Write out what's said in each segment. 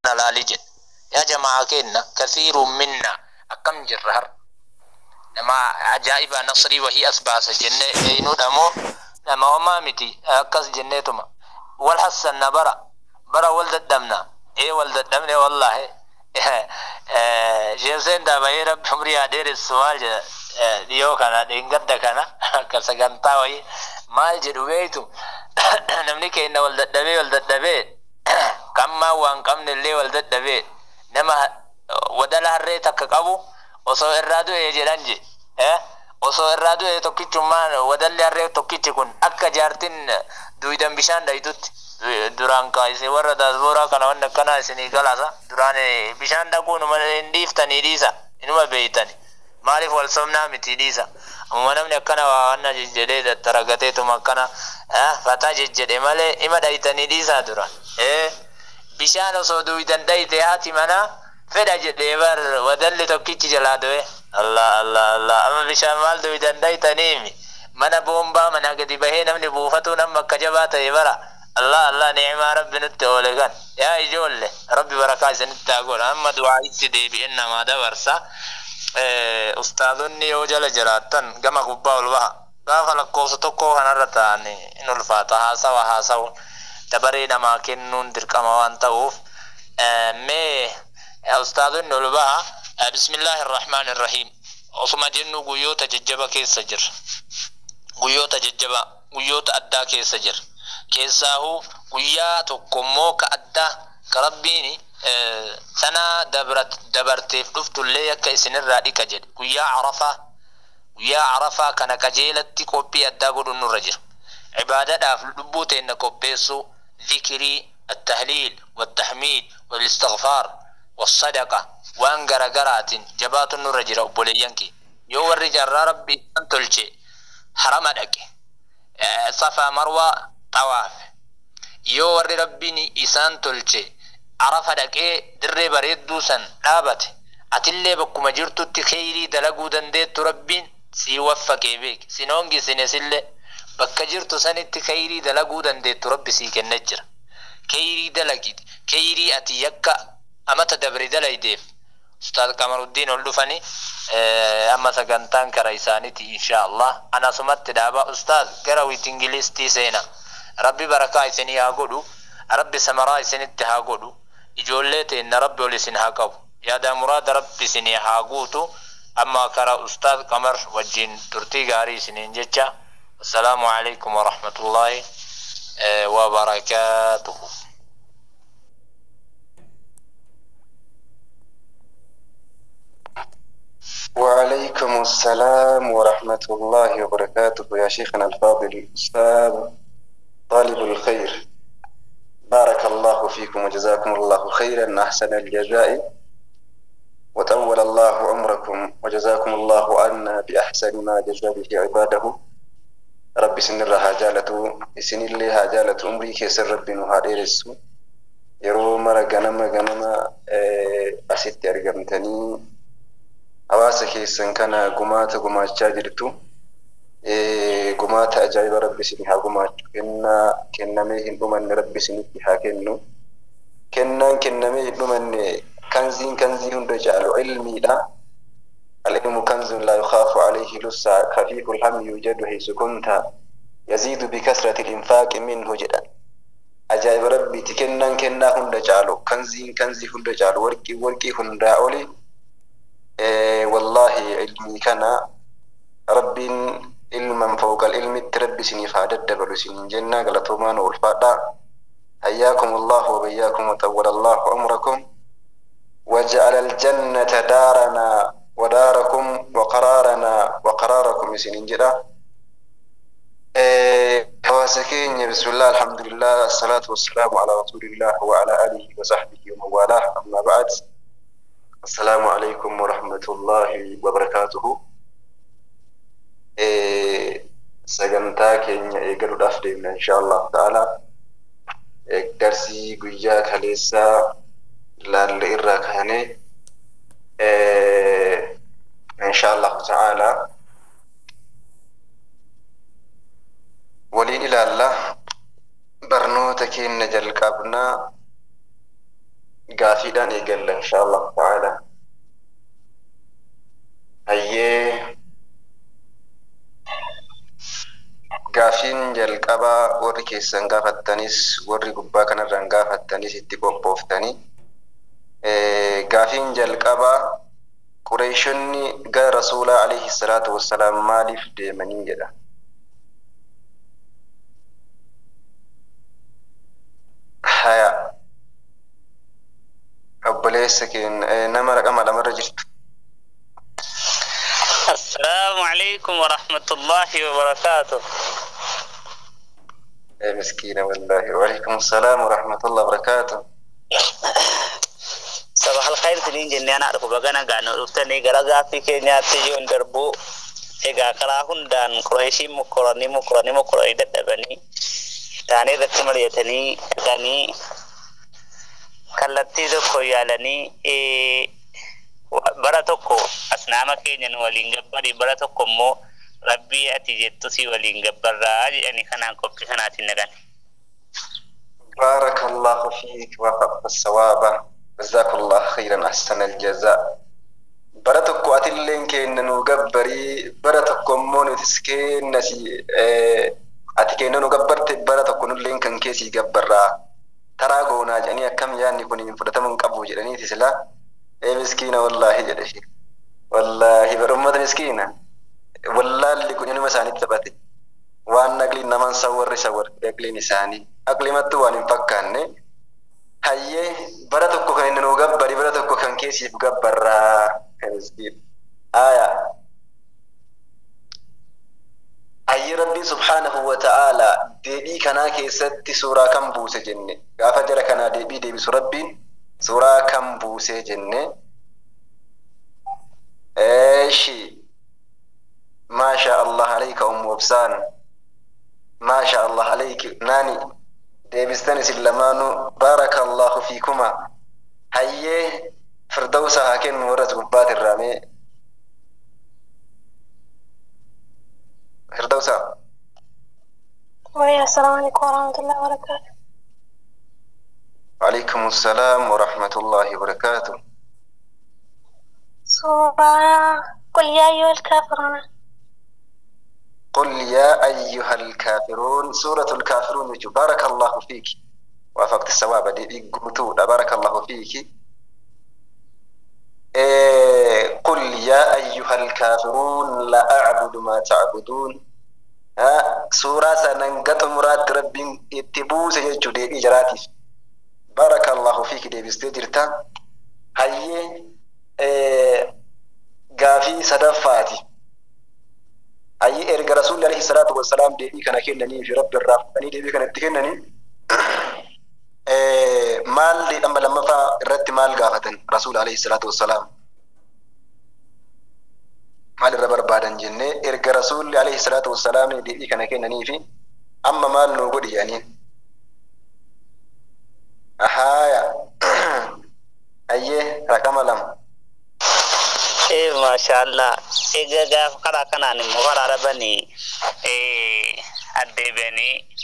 نلالج يا جماعة كنا كثير منا أكم جرهر نما عجائب نصري وهي أسباس جنة إنو دمو نما وما متي أكس جنتما والحسن برا ولد الدمنا إيه ولد الدمنا والله جيسين دا بيرا بحمري أدير السؤال ديو كان دينقد كان كسجنتا وي ما جدويتو نملك إن ولد الدبي كما وان كم نللي ولد الدبي نما ودلا هريتك كابو وصو الرادو يجرانجي وصو الرادو يتوكيتشمان ودلا هريت توكيتشكون أكا جارتين دويدان بشان دايتوت duraan kaayisee warra daasbooraa kana wanna kana isinii galaasa duraan bishaan dhaquun hindiiftanii dhiisa inuma beeytani maaliif wal somnaa miti dhiisa amma namni akkana waa wanna jedhee dattaraagateetuma akkana fataa jedhe malee ima dhaytanii dhiisa duraan bishaan osoo duwidan dhayte haati manaa fedha jedhee bar wadalli tokkichi jalaa du'e Allah amma bishaan maal duwidan dhaytaniimi mana boombaa mana gadi bahee namni buufatu nama akka jabaa ta'e bara الله نعم ربي نتولغان يا إجول ربي بركة سنتاقول أما دعائي سيدي بإنما دورسا أستاذني وجل جراتن كما قبا الوها قافل قوستكو هنرتاني إنو الفاتحة سوا سوا تبرين ما كنون دركما وانتوف مي أستاذني الوها بسم الله الرحمن الرحيم وصما جنو قيوت ججبا كي سجر قيوت ججبا قيوت أدى كي سجر كيساهو قيا تقومو كأدى كربيني سنة دبرت فلفت اللي كيسن الرادي كجد قيا عرفة كان كجيلتي كوبي أدى قدو الرجل عبادة فلبوت إن كوبيسو ذكري التهليل والتحميد والاستغفار والصدقة وانقرقرات جبات الرجل أبوليانكي يو الرجال ربي أنتلشي حرمدك صفا مروة طواف يو ور ربني إسان تلشي عرف دقي در بريد دوسن دابت أتلي بكم جرتو تخيري دلقو دندت ربين سي وفك بيك سنونجي سنسل بك جرتو سن تخيري دلقو دندت ربي سي كنجر كيري دلقيد كيري أتي يكا أما تدبر دلقي ديف أستاذ قمر الدين اللفني أما سقنطان كريسانتي إن شاء الله أنا سمت دابا أستاذ قروي تنجلستي سينا ربي بركة سني هاقولو ربي سمراء سنتي هاقولو إجولت إن ربي ولسن هاقو يا دا مراد ربي سني هاقوتو أما كرا أستاذ قمر وجين ترتي غاري سنين جتشا السلام عليكم ورحمة الله وبركاته. وعليكم السلام ورحمة الله وبركاته يا شيخنا الفاضل الأستاذ طالب الخير، بارك الله فيكم وجزاكم الله خيرا أحسن الجزاء وطول الله عمركم وجزاكم الله عنا بأحسن ما جزى به عباده. ربي سنرها جالته سن اللي هاجالة عمري كيسر ربي نهار رسو يرو مرة غنما أسيت أرقمتني hawaasa keessan kana gumaachaa jirtu gumaata ajaa'iba rabbi isin haa gumaachu kennamee hin dhumanne rabbi isinitti haa kennu kennamee hin dhumanne kanzii hunda caalu ilmiidha. العلم كنز لا يخاف عليه لصا خفيف الهم يوجد حيث كنت يزيد بكثرة الإنفاق منه جدا. أجائب ربي كنا هند جعلو كنزي هند جعلو ورقي هند أولي والله علمي كان ربي علما فوق العلم تربي سني فادت دبل سنين جنة غلطومان والفادا. حياكم الله وبياكم وطول الله عمركم وجعل الجنة دارنا وداركم وقراركم سنين جدا. واسكين بسم الله الحمد لله الصلاة والسلام على رسول الله وعلى آله وصحبه ومن والاه. أما بعد، السلام عليكم ورحمة الله وبركاته. سجنتاك يقولوا دافدين إن شاء الله تعالى. درسي قياك لسا للإراك هني إن شاء الله تعالى. ولي إلى الله برنوتك نجل قبنا قافيدان إيقل إن شاء الله تعالى. هيا قافين جلقبا ورّي كيسان قافتانيس ورّي قبا كان رنقافتانيس اتقوب بوفتاني. قافين جلقبا قريشني قال رسول عليه الصلاة والسلام مالف ديمني جدا. هيا أبليسكين نما رقم على مرة جرت. السلام عليكم ورحمة الله وبركاته. مسكينة والله. وعليكم السلام ورحمة الله وبركاته. صباح الخير سنين جنة أنا أعرف بغانا غانو رفتني غرغا في كينيا تيجون دربو إيغا كراهن دان كرويشي مكراني دبني تاني ذكمل يتني تاني كالتي ذكو يالني براتوكو أسناما كينيا ولين غبري براتوكو مو ربي أتيجتوسي ولين غبر راج يعني خنان كوبي خناتي نغاني. بارك الله فيك وفقت الصواب. جزاك الله خيرا أحسن الجزاء. براتوكو أتلين كيننو غبري براتوكو مونو تسكين نسي أتكيننو غبرت براتوكو نلين كان كيسي غبرا تراغو ناجاني كم يعني كوني فرتمن قبو جراني تسلا. مسكينة والله جدشي والله برمت مسكينة والله اللي كوني مساني تباتي وان نقلي نمان سور يقلي نساني أقلي متواني فكاني. هاي براتوكو كان إنه غبري براتوكو كان كيسي غبرا مسكين. أي ربي سبحانه وتعالى ديبي كنا كيست سورة كم بوسة جنة غافجر كنا ديبي ربي سورة كم بوسة جنة. ايشي ما شاء الله عليك أم وبسان ما شاء الله عليك ناني ديبستاني سلمانو بارك الله فيكما. هاي فردوسة هاكين ورد قبات الرامي فردوسة. السلام عليكم ورحمة الله وبركاته. وعليكم السلام ورحمة الله وبركاته. سورة قل يا أيها الكافرون. قل يا أيها الكافرون. سورة الكافرون. بارك الله فيك وافقت الصواب دي قلتو بارك الله فيك. قل يا أيها الكافرون لا أعبد ما تعبدون. سورة سننقط مراد ربي اتبوس يجو دي إجراتي. بارك الله فيك دي بستجرتا. هاي غافي صدفاتي. هاي إرقى رسول عليه الصلاة والسلام دي كان كنني في رب الرب أني دي كان تكنني مال دي أما لما فا رد مال غافة رسول عليه الصلاة والسلام مال الربر بعدن جنة إرقى رسول عليه الصلاة والسلام دي كان كنني في أما مال نوغد يعني أهايا أيه رقم لم ما شاء الله. إجا كذا كنا نمغرر ربني أدبني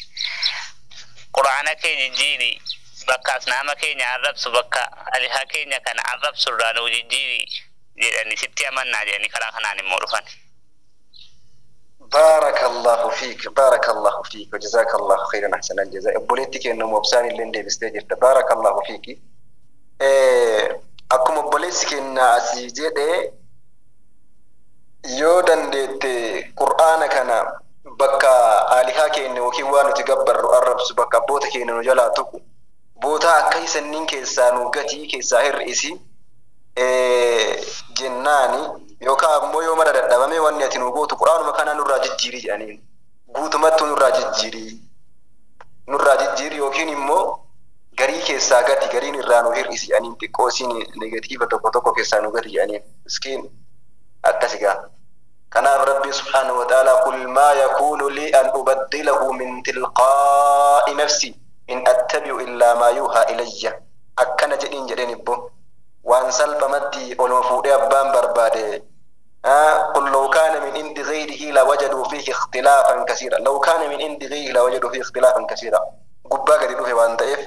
قرآن كي جيري بكا سنام كي نعرف سبكا عليها كي نكن عرف سران وجيري يعني ستي أمنا يعني كذا كنا نمورفن. بارك الله فيك بارك الله فيك وجزاك الله خيرا أحسن الجزاء. بوليتك إنه مبساني اللي بستجر. بارك الله فيك. أكو مبوليسك إن أسيجد يودن ديت قرآن كنا بكا آلهة كإنه وكيوانو تجبر الرب سبكا بوتا كإنه جلاتو بوتا كيس النين كيسانو قتي كيساهر إسي جناني يوكا مويو مرة دابامي وانياتي نوغوتو قرآن مكانا نراجد جيري يعني قوتو ماتو نراجد جيري يوكيني مو غري كيسا قتي غري نرانو هير إسي يعني انتقوسيني نيجاتيفة توكو كيسانو قتي يعني مسكين أكاسيكا. كان ربي سبحانه وتعالى قل ما يكون لي أن أبدله من تلقاء نفسي إن أتبع إلا ما يوحى إلي. أكنا جدين جدين بو وان سلب مدي والمفروض أبان بربادي. قل لو كان من عند غيره لوجدوا فيه اختلافا كثيرا. لو كان من عند غيره لوجدوا فيه اختلافا كثيرا. قبا قد يدوه وان ضعيف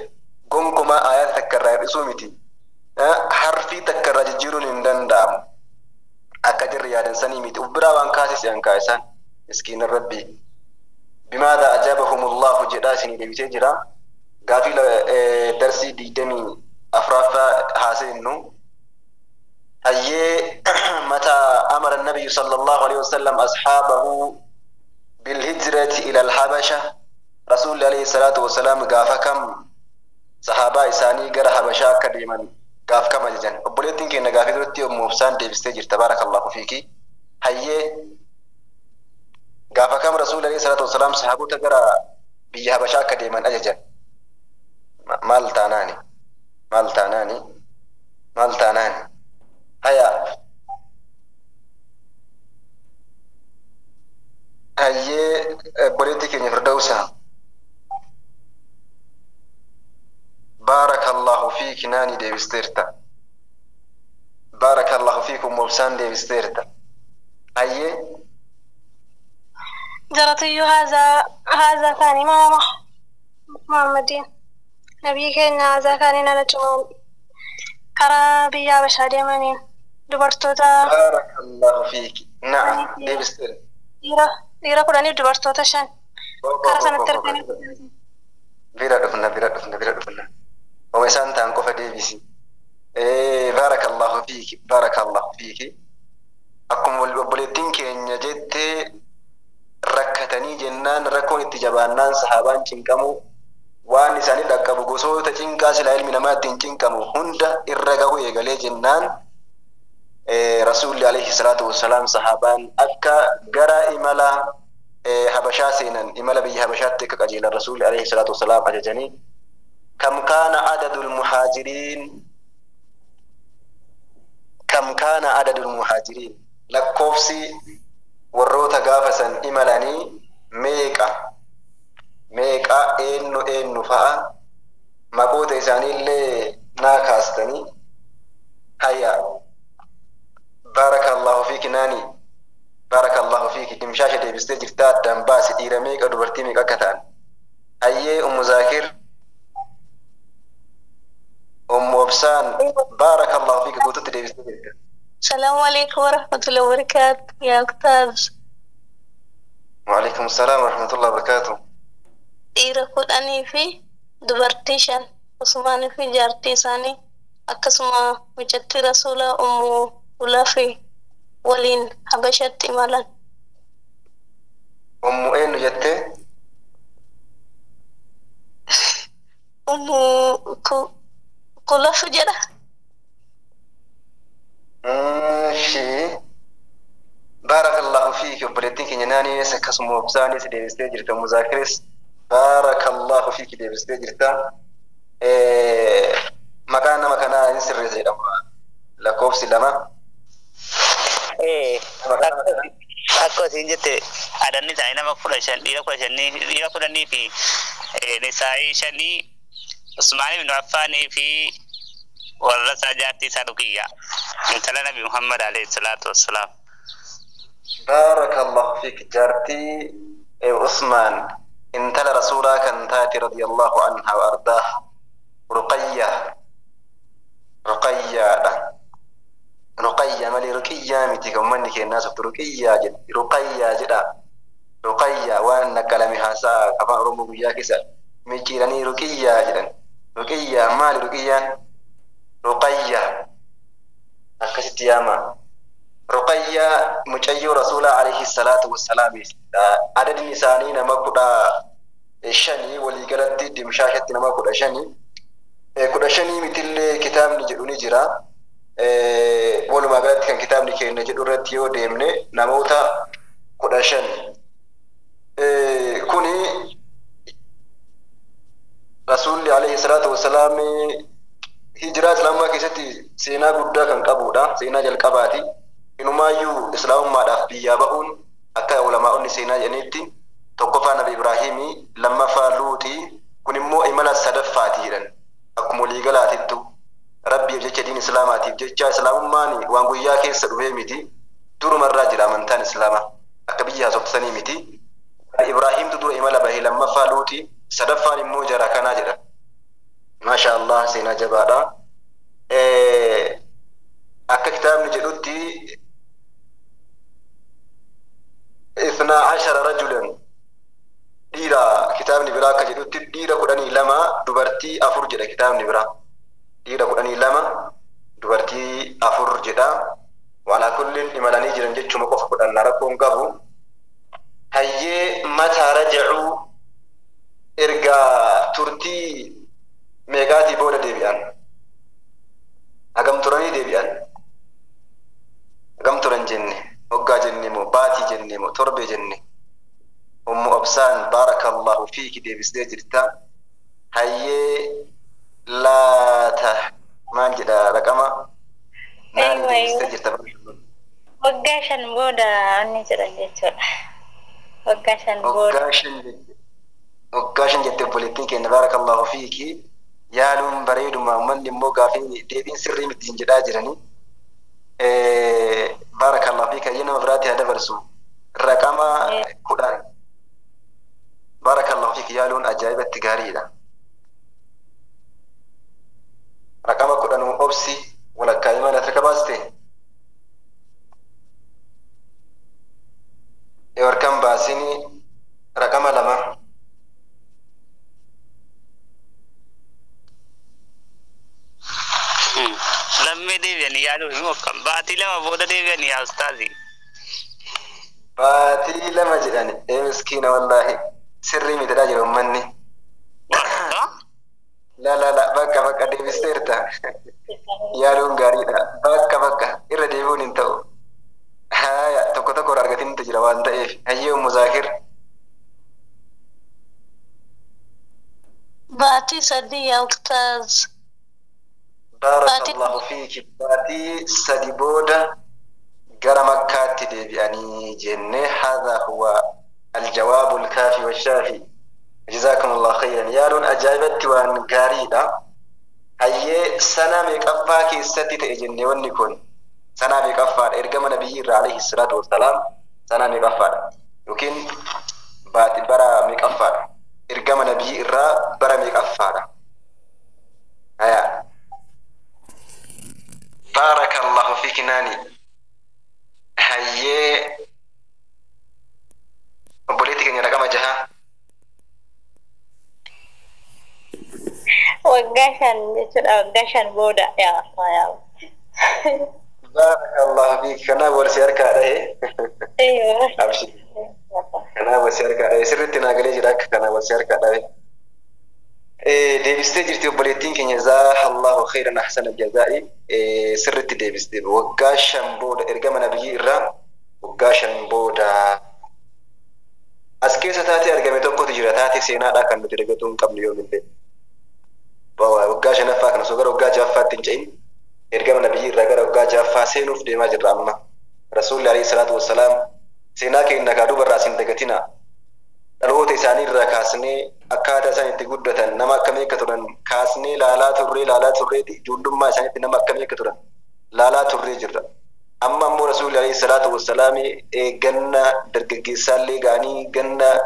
قنكما آيات تكرر رسومتي harfii takka irraa jijjiiruun hin danda'amu akka jirri yaadan sanii miti ubbiraa waan kaasise an kaa'isan miskiina rabbii bimaadha ajaabahumullahu jedhaa isinii deebisee jira gaafii darsii 24 haaseennu hayyee متى أمر النبي صلى الله عليه وسلم أصحابه بالهجرة إلى الحبشة رسول عليه الصلاة والسلام قاف كم صحابة إساني قرى حبشة كديما قاف كم جن أبوليتين كنا قاف درتي ومفسان دي بستجر تبارك الله فيكي هي قاف كم رسول عليه الصلاة والسلام صحابه تقرى بي حبشة كديما أججن مال تاناني هيا هي بوليتك فردوسا بارك الله فيك ناني ديفستيرتا بارك الله فيكم موسان ديفستيرتا هي جرتي هذا ثاني ما محمدين نبي كنا هذا كان نجمع كرابيا بشادي منين دبرتوتا بارك الله فيك نعم ديفستيرتا ديرا كلاني دبرتوتا شان كرسنا ترتني بيرا دفنا ومسان تانكو فديبسي بارك الله فيك أكم والبلدين كينيا جت ركتني جنان ركون اتجابان صحابان تنكمو وان ساني دكابو غوسو تجنكا سلا علم نما تنكمو هندا الرغاو يغلي جنان رسول عليه الصلاة والسلام صحابان أكا غرا إمالا حبشا سينن إمالا بي حبشات تك أجيل الرسول عليه الصلاة والسلام أججني كم كان عدد المهاجرين لكوفسي وروتا غافسا إمالاني ميكا إنو فا مقوت إساني اللي ناكاستني هيا بارك الله فيك ناني بارك الله فيك دمشاشة دي بستجر تات دنباس إيرميك أدوبرتي ميك أكتان هيا أم زاكر أم وبسان بارك الله فيك قوتت دي بستجر السلام عليكم ورحمة الله وبركاته يا أستاذ وعليكم السلام ورحمة الله وبركاته إيركود أني في دبرتيشان عثمان في جارتي ساني أكسما وجدت رسول ولافي ولين حبشت إمالا أم أين جدت؟ كلاف جرا شي بارك الله فيك وبلديك ناني سكسمو بساني سدي استجرت مذاكرس بارك الله فيك دي استجرت مكانا انسر زي لكوف سلامة Aku sinjete ada ni saya nama Quraisyan dia Quraisyan ni fi nisai shani Utsman bin Affan fi warasa jati saduqiya intala Nabi Muhammad alaihi salatu wassalam بارك الله فيك جارتي عثمان انتلا رسولك انتات رضي الله عنها وارضاها رقية مالي رقية متي كمانك الناس رقية جد رقية جدا رقية وانا كلامي حاسا كفا رمو بياكسا ميكيراني رقية جدا رقية مالي رقية أكست ياما رقية مجيو رسول عليه الصلاة والسلام عدد نسانين مكودا شني ولقلت دمشاشة مكودا شني كودا شني مثل كتاب نجدوني جرا ولما قالت كان كتاب نكي نجد رتيو ديمني نموتا كوداشن كوني رسول عليه الصلاة والسلام هجرات لما كيستي سينا قد كان قبودا سينا جل قباتي إنما يو إسلام ما داف بيابهون أكا علماء سينا جنيتي توقفا نبي إبراهيمي لما فالوتي كوني مو إمالا صدفاتي أكمولي غلاتي ربي يجيك دين إسلاماتي يجيك إسلام ماني وانقو إياكي سدوه ميتي دور مرة جرى من تان إسلاما أكبيها سبساني ميتي إبراهيم تدور إمالا به لما فالوتي صدفاني موجرة كان جرى ما شاء الله سينا جبادا كتابني جدودي 12 رجلا ديرا كتابني برا كجدودي ديرا كداني لما دبرتي أفور جدا كتابني برا ديرا كداني لما دبرتي أفور جدا وعلى كل إمالاني جرن جتشو مقف كدان ناركم قبو هاي متى رجعوا إرجع ترتي ميغاتي بودا ديبيان أقام تراني ديبيان أقام تران جنة وقا جنة مو باتي جنة مو تربي جنة أم أبسان بارك الله فيك ديبس دي جرتا هاي لا ته ما جدا رقما أيوة أيوة وقاشن بودا أني جرجت وقاشن بودا وقاشن جت بوليتين كن بارك الله فيك يالون بريد ما من مو غافي ديبين سري متين جدا جراني بارك الله فيك ينا براتي هذا برسو رقما كودان بارك الله فيك يالون أجايب التجاري ده رقما كودان أوبسي ولا كايما نتركباسته يوركم باسيني رقما لما لما ديبيان يالو يمكن باتي لما بودا ديبيان يا أستاذي باتي لما جداني مسكينة والله سري مدراجر أمني لا بكا ديبستيرتا يالون غاريدا بكا إرديبون انتو هايا تكو رارغتين تجربان تأيف هيو مذاكر باتي سدي يا أستاذ بارك الله فيك باتي سدي بودا قرمكات ديبياني جنة هذا هو الجواب الكافي والشافي جزاكم الله خيرا يالون أجابت وان غاريدا هي سنة ميقفا كي ستي تأجنة ونكون سنة ميقفا إرقام نبي عليه الصلاة والسلام سنة ميقفا يمكن باتي برا ميقفا إرقام نبي برا ميقفا هيا بارك الله فيك ناني هي بوليتك إن رقم جها وقاشن بودا يا أخويا بارك الله فيك كنا ورسيرك عليه أيوة أبشر كنا ورسيرك عليه سرتنا قليل جراك كنا ورسيرك عليه ديبستي جرتي بوليتين كن جزاه الله خيرا أحسن الجزاء سرتي ديبستي وقاشن بودا إرقام نبي إرام وقاشن بودا أسكيسة تاتي أرقام توقف تجرى تاتي سينا دا كان بترقتون قبل يوم الليل وقاشن أفاك نسوغر وقاش أفات تنجين إرقام نبي إرام وقاش أفات سينوف ديما جرى أما رسول عليه الصلاة والسلام سينا كي إنك أدوب الراسين تقتنا الوقت إساني الركاسني أكاد إساني تقودة نما كمي كتران كاسني لا تري جندم ما إساني نما كمي كتران لا تري جرى أما مو رسول عليه الصلاة والسلام جنة درجة سالي غاني جنة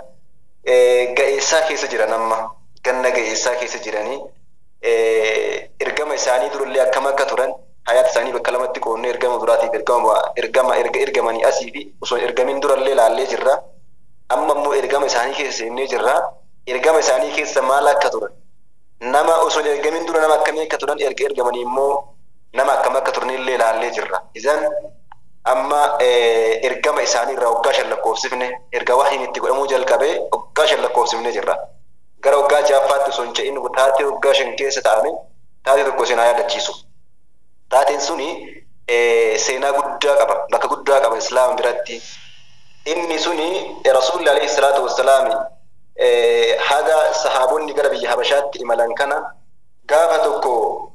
جائسة كيس جرى نما جنة جائسة كيس جراني إرجام إساني در اللي أكما كتران حياة إساني بكلمة تكون إرجام دراتي إرجامني أسيبي وصل إرجامين در اللي لا جرى أما مو إرجام إساني كيس جرى إرجام إساني كيس مالا كتران نما وصل إرجامين در نما كمي كتران إرجامني مو نما كما كترني الليل على جرا إذن أما إرجام إساني روقاش اللقوسفني إرجا واحد يتقول موجل كبي وقاش اللقوسفني جرا قرا وقاش أفات سونجين وتاتي وقاش إنكيس تعمل تاتي تقوسين آيات تجيسو تاتي سوني سينا قدّا كبا لك قدّا كبا إسلام براتي إني سوني رسول الله عليه الصلاة والسلام هذا صحابون قربي حبشات إمالان كان قافتكو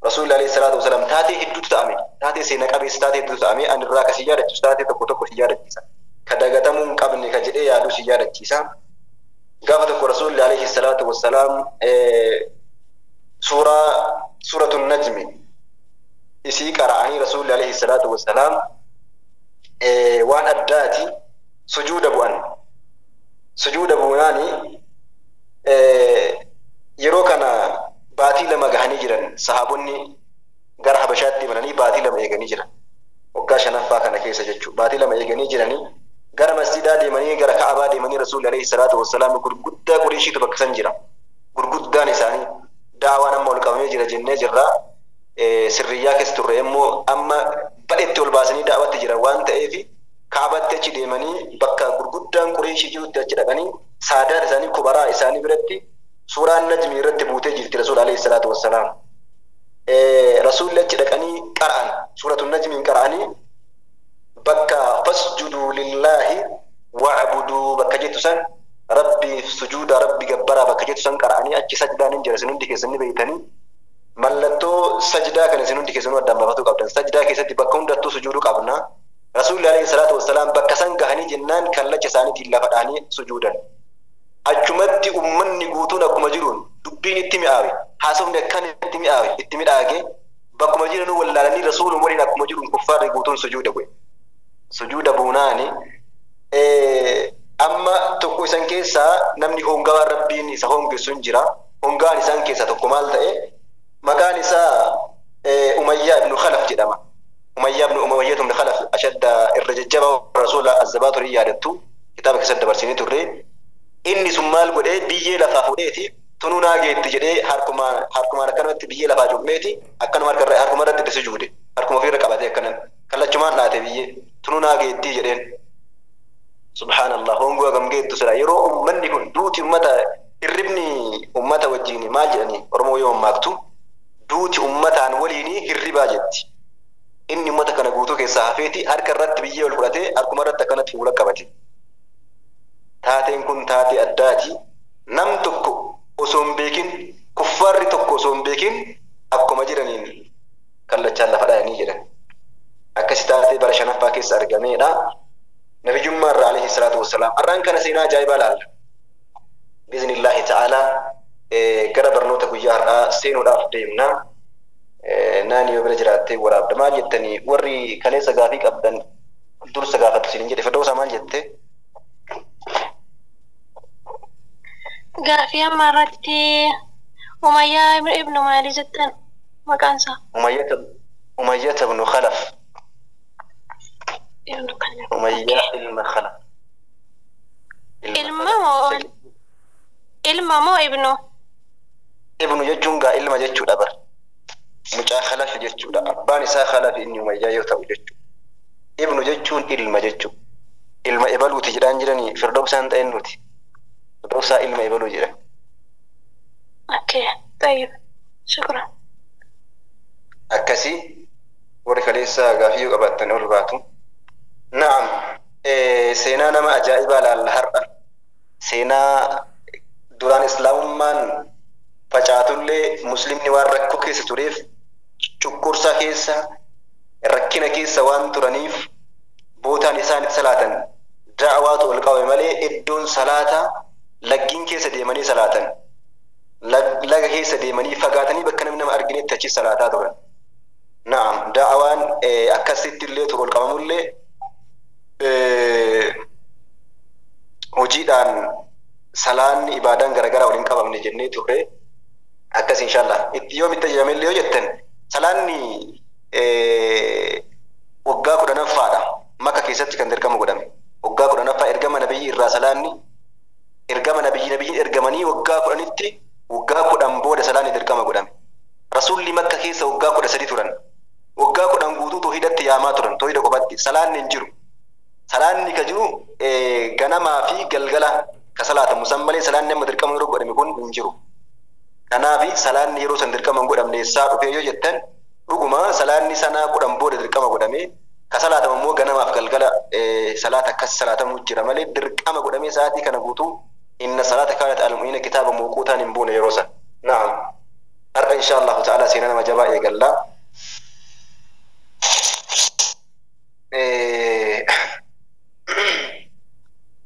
رسول الله عليه الصلاة والسلام تاتي هدوت تأمي تاتي سينك أبي ستاتي هدوت تأمي أن الراك سيارة تاتي تكو سيارة كيسا كدغتمون قبل كجئ يادو سيارة كيسا قافتك رسول الله عليه الصلاة والسلام سورة النجم إسي قرأني رسول الله عليه الصلاة والسلام وان أداتي سجود أبواني يروكنا باتي لما غاني جيران صحابوني غار حبشات دي منني باتي لما يغاني جيران shanaffaa kana keessa jechuudha. Baatii lama eeganii jiranii gara masjidaa deemanii gara Ka'abaa deemanii Rasuulli alayhi salaatu wassalaam gurguddaa Qurayshiitu bakka san jira. Gurguddaan isaanii daawaan amma ol qabamee jira jennee jirra. Sirriyyaa keessa turre immoo amma badheetti ol baasanii daawwatti jira waan ta'eef Ka'abaatti achi deemanii bakka gurguddaan Qurayshii jirutti achi dhaqanii saadaan isaanii kubaraa isaanii biratti suuraan najmii irratti buutee jirti Rasuul alayhi salaatu wassalaam. Rasuulli achi dhaqanii qara'an suuratu najmiin qara'anii bakka fasjuduu lillahi wa'buduu bakka jettu san rabbi sujuuda rabbi gabbaraa bakka jettu san qara'anii achi sajdaan hin jira isin hundi keessan ni beeytanii mallattoo sajdaa kana isin hundi keessanuu addaan baafachuu qabdan. Sajdaa keessatti bakka hundattuu sujuuduu qabna. Rasuulli alayhi salaatu wassalaam bakka san gahanii jennaan kallacha isaaniitiin lafa dhaanii sujuudan. Achumatti ummanni guutuun akkuma jiruun dubbiin itti mi'aawe haasofni akkan itti mi'aawe itti midhaage bakkuma jiranuu wallaalanii rasuulun waliin akkuma jiruun kuffaarri guutuun sujuuda bu'e. Sujuuda buunaani amma tokko isan keessaa namni hongaa rabbiin isa hongeessu hin jira. Hongaan isaan keessaa tokko maal ta'e maqaan isaa Umayyaa ibn Khalaf jedhama. Umayyaa ibn Khalaf ashadda irra jajjaba rasuula azzabaaturii yaadattu kitaaba keessatti dabarsinii turre. Inni sun maal godhee biyyee lafaa fudheeti tunuu naa geetti jedhee harkumaan akkanumatti biyyee lafaa cuupheeti akkanuma harkuma irratti itti sujuude harkuma ofirra qabatee akkanan kallachumaan dhaate biyyee tunuu naa geetti jedheen. Subhaanallah hongoo hagam geettu sira yeroo ummanni kun duuti ummata hirribni ummata wajjiin maal jedhanii Oromoo yoo mammaaktu duuti ummataan waliin hirribaa jetti. Inni ummata kana guutuu keessaa hafeeti harka irratti biyyee ol fudhatee harkuma irratti akkanatti fuula qabate. Taateen kun taatee addaati. Nam tokko osoo hin beekin kuffaarri tokko osoo hin beekin akkuma jiraniin kallachaan lafa dhaanii jedhan. Akkasi taatee bara shanaffaa keessa argameedha. Nabiyyummaa irraa alayhi salaatu wassalaam. Arraan kana seenaa ajaa'ibaa laalla. Biiznillaahi ta'aalaa gara barnoota guyyaa har'aa seenuudhaaf deemna. Naani yoo bira jiraattee waraabda maal jettanii warri kaleessa gaafii qabdan dursa gaafatu isin jedhe Firdawsaa maal jette? Gaafii amma irratti Umayyaa ibnu maalii jettan maqaan isaa? Umayyata ibnu Khalaf. Umayyaa ilma Khalaf. Ilma moo ibnu? Ibnu jechuun gaa ilma jechuudha bar. Mucaa Khalaf jechuudha. Abbaan isaa Khalaf inni Umayyaa yoo ta'u jechuudha. Ibnu jechuun ilma jechuudha. Ilma ebaluuti jedhaan jiranii Firdawsaan ta'een nuti. Firdawsaa ilma ebaluu jedhan. Okay, tayyib. Shukran. Akkasii warri kaleessa gaafii yoo qabaattan ol baatu. Naam. Seenaa nama ajaa'ibaa laalla har'a. Seenaa duraan islaamummaan facaatullee muslimni waan rakkoo keessa tureef cunqursaa keessa rakkina keessa waan turaniif bootaan isaan itti salaatan da'awaatu ol qabe malee iddoon salaataa laggiin keessa deemanii salaatan laga keessa deemanii fagaatanii bakka namni nama arginetti achi salaataa turan. Naam da'awaan akkasitti illee ol qabamullee hojiidhaan salaanni ibaadaan garagaraa waliin qabamne jennee turre akkas inshallah itti yoo mitta jedhamellee yoo jettan salaanni waggaa 10ffaadha Makka keessatti kan dirqama godhame waggaa 10ffaa ergama nabiyyi irraa salaanni ergama nabiyyi ergamanii waggaa 10tti waggaa 10 booda salaanni dirqama godhame. Rasuulli Makka keessa waggaa 13 turan waggaa 10 guutuu toohidatti yaamaa turan toohida qofatti salaanni hin jiru. Salaanni ka jiru ganamaa fi galgala ka salaatamu san malee salaanni amma dirqama yeroo godhame kun hin jiru. Kanaafi salaanni yeroo san dirqama godhamne eessaa dhufee yoo jettan dhuguma salaanni sanaa 10 booda dirqama godhame ka salaatamu immoo ganamaaf galgala salaata akkas salaatamu jira malee dirqama godhamee sa'aatii kana guutuu inna salaata kaanat al-mu'miniina kitaaba mawquutaan hin buune yeroo san. Naam. Har'a insha Allah ta'ala seenaa nama jabaa eegallaa.